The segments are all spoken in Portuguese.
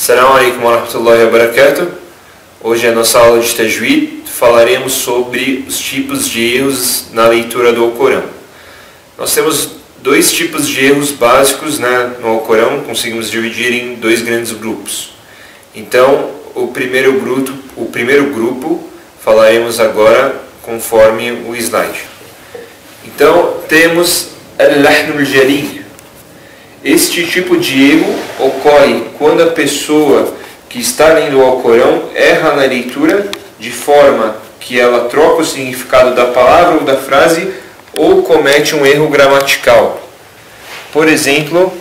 Assalamu alaikum wa rahmatullahi wa barakatuh. Hoje é a nossa aula de Tajweed. Falaremos sobre os tipos de erros na leitura do Alcorão. Nós temos dois tipos de erros básicos no Alcorão, conseguimos dividir em dois grandes grupos. Então, o primeiro grupo falaremos agora conforme o slide. Então, temos al-lahn al-jali. Este tipo de erro ocorre quando a pessoa que está lendo o Alcorão erra na leitura de forma que ela troca o significado da palavra ou da frase ou comete um erro gramatical. Por exemplo,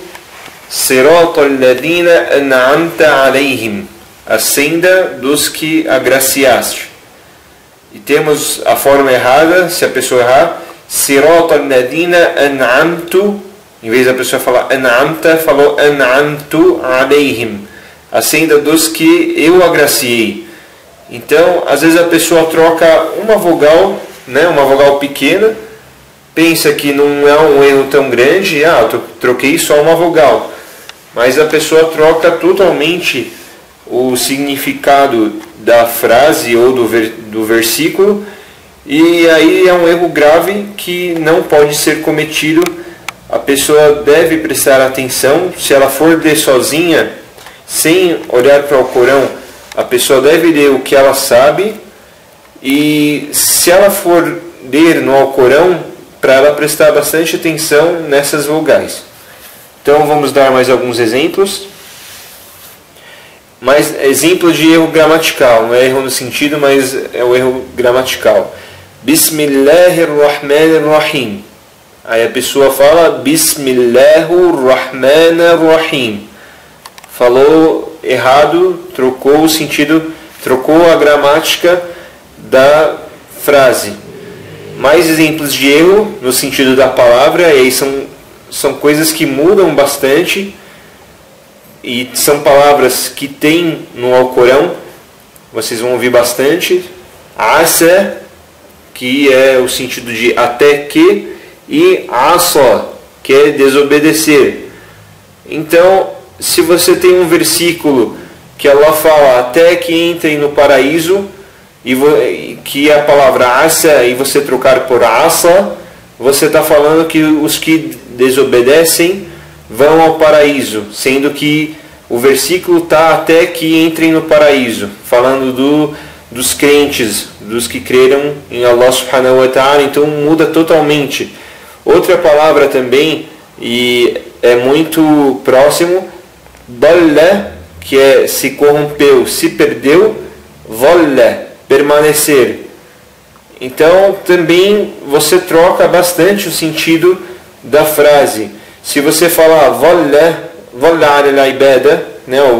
Siratal ladina an'amta alayhim, a senda dos que agraciaste. E temos a forma errada, se a pessoa errar, Siratal ladina an'amtu, em vez da pessoa falar an'amta, falou an'amtu alayhim, a senda dos que eu agraciei. Então, às vezes a pessoa troca uma vogal pequena, pensa que não é um erro tão grande, eu troquei só uma vogal. Mas a pessoa troca totalmente o significado da frase ou do versículo, e aí é um erro grave que não pode ser cometido. A pessoa deve prestar atenção. Se ela for ler sozinha, sem olhar para o Alcorão, a pessoa deve ler o que ela sabe, e se ela for ler no Alcorão, para ela prestar bastante atenção nessas vogais. Então vamos dar mais alguns exemplos. Mais exemplos de erro gramatical, não é erro no sentido, mas é o erro gramatical. Bismillahirrahmanirrahim. Aí a pessoa fala Bismillahirrahmanirrahim. Falou errado, trocou o sentido, trocou a gramática da frase. Mais exemplos de erro no sentido da palavra, e aí são coisas que mudam bastante, e são palavras que tem no Alcorão, vocês vão ouvir bastante. Asa, que é o sentido de até que, e asa, que é desobedecer. Então, se você tem um versículo que Allah fala até que entrem no paraíso, e que é a palavra asa, e você trocar por asa, você está falando que os que desobedecem vão ao paraíso, sendo que o versículo está até que entrem no paraíso, falando dos crentes, dos que creram em Allah subhanahu wa ta'ala. Então muda totalmente. Outra palavra também, e é muito próximo, dalla, que é se corrompeu, se perdeu, valla, permanecer. Então também você troca bastante o sentido da frase. Se você falar valla ala ibada,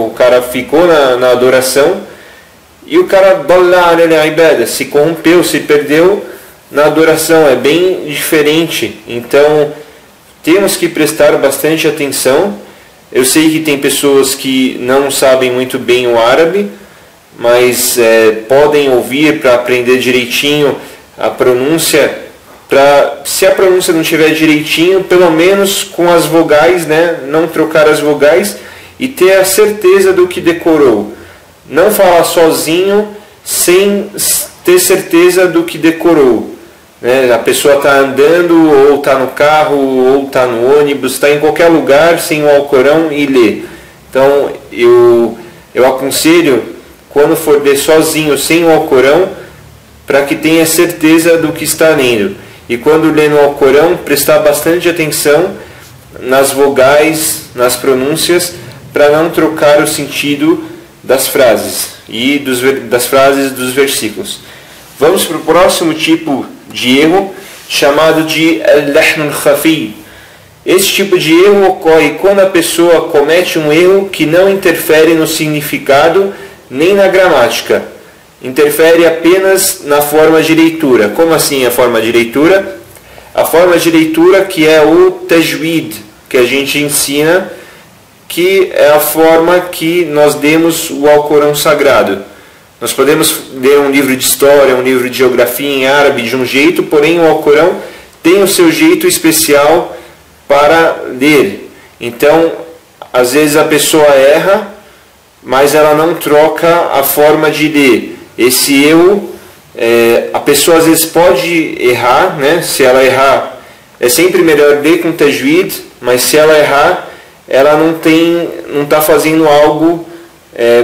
o cara ficou na adoração, e o cara valla ala ibada, se corrompeu, se perdeu na adoração, é bem diferente. Então temos que prestar bastante atenção. Eu sei que tem pessoas que não sabem muito bem o árabe, mas podem ouvir para aprender direitinho a pronúncia. Se a pronúncia não estiver direitinho, pelo menos com as vogais, não trocar as vogais, e ter a certeza do que decorou. Não falar sozinho sem ter certeza do que decorou. A pessoa está andando, ou está no carro, ou está no ônibus, está em qualquer lugar sem o Alcorão e lê. Então eu aconselho, quando for ler sozinho sem o Alcorão, para que tenha certeza do que está lendo. E quando lê no Alcorão, prestar bastante atenção nas vogais, nas pronúncias, para não trocar o sentido das frases e das frases dos versículos. Vamos para o próximo tipo de erro, chamado de al-lahn al-khafi. Esse tipo de erro ocorre quando a pessoa comete um erro que não interfere no significado nem na gramática. Interfere apenas na forma de leitura. Como assim a forma de leitura? A forma de leitura que é o Tajweed, que a gente ensina, que é a forma que nós demos o Alcorão Sagrado. Nós podemos ler um livro de história, um livro de geografia em árabe de um jeito, porém o Alcorão tem o seu jeito especial para ler. Então, às vezes a pessoa erra mas ela não troca a forma de ler. Esse erro, a pessoa às vezes pode errar, né? Se ela errar, é sempre melhor ler com tajwid, mas se ela errar, ela não está fazendo algo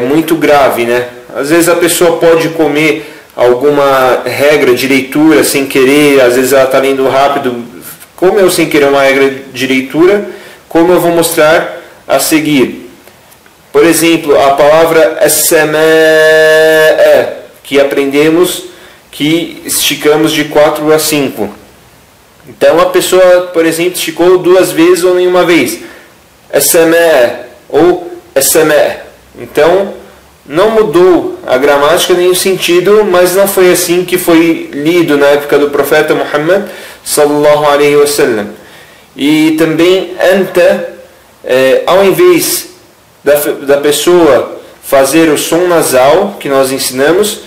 muito grave, né? Às vezes a pessoa pode comer alguma regra de leitura sem querer, às vezes ela está lendo rápido, comeu sem querer uma regra de leitura, como eu vou mostrar a seguir. Por exemplo, a palavra as-samaa, que aprendemos que esticamos de 4 a 5. Então a pessoa, por exemplo, esticou 2 vezes ou nenhuma vez. As-samaa ou as-samaa. Então não mudou a gramática nem o sentido, mas não foi assim que foi lido na época do profeta Muhammad sallallahu alaihi wasallam. E também anta, ao invés da pessoa fazer o som nasal que nós ensinamos,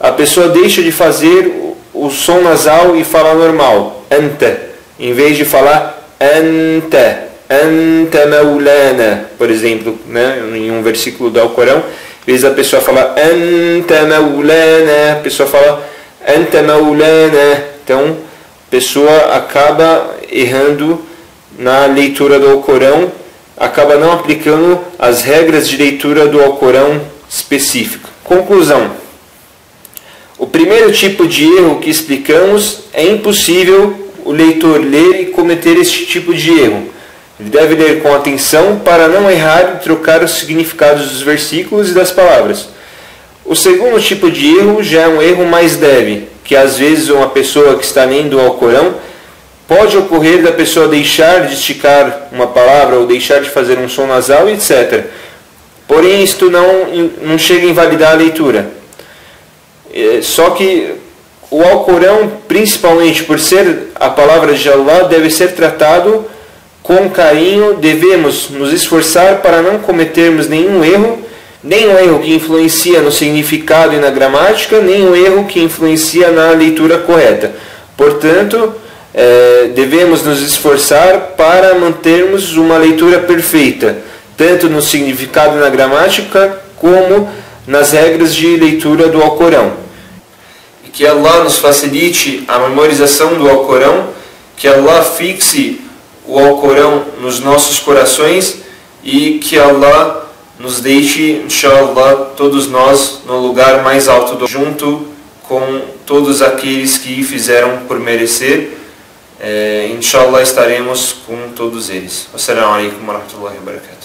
a pessoa deixa de fazer o som nasal e falar normal, anta, em vez de falar anta, anta maulana, por exemplo, né, em um versículo do Alcorão, em vez da pessoa falar anta maulana, a pessoa fala anta maulana. Então a pessoa acaba errando na leitura do Alcorão, acaba não aplicando as regras de leitura do Alcorão específico. Conclusão: o primeiro tipo de erro que explicamos, é impossível o leitor ler e cometer este tipo de erro. Ele deve ler com atenção para não errar e trocar os significados dos versículos e das palavras. O segundo tipo de erro já é um erro mais leve, que às vezes uma pessoa que está lendo o Alcorão, pode ocorrer da pessoa deixar de esticar uma palavra ou deixar de fazer um som nasal, etc. Porém, isto não chega a invalidar a leitura. Só que o Alcorão, principalmente por ser a palavra de Allah, deve ser tratado com carinho. Devemos nos esforçar para não cometermos nenhum erro, nem um erro que influencia no significado e na gramática, nem um erro que influencia na leitura correta. Portanto, devemos nos esforçar para mantermos uma leitura perfeita, tanto no significado e na gramática, como nas regras de leitura do Alcorão. E que Allah nos facilite a memorização do Alcorão, que Allah fixe o Alcorão nos nossos corações e que Allah nos deixe, inshallah, todos nós no lugar mais alto junto com todos aqueles que fizeram por merecer. Inshallah estaremos com todos eles. Assalamu alaikum wa rahmatullahi wa barakatuh.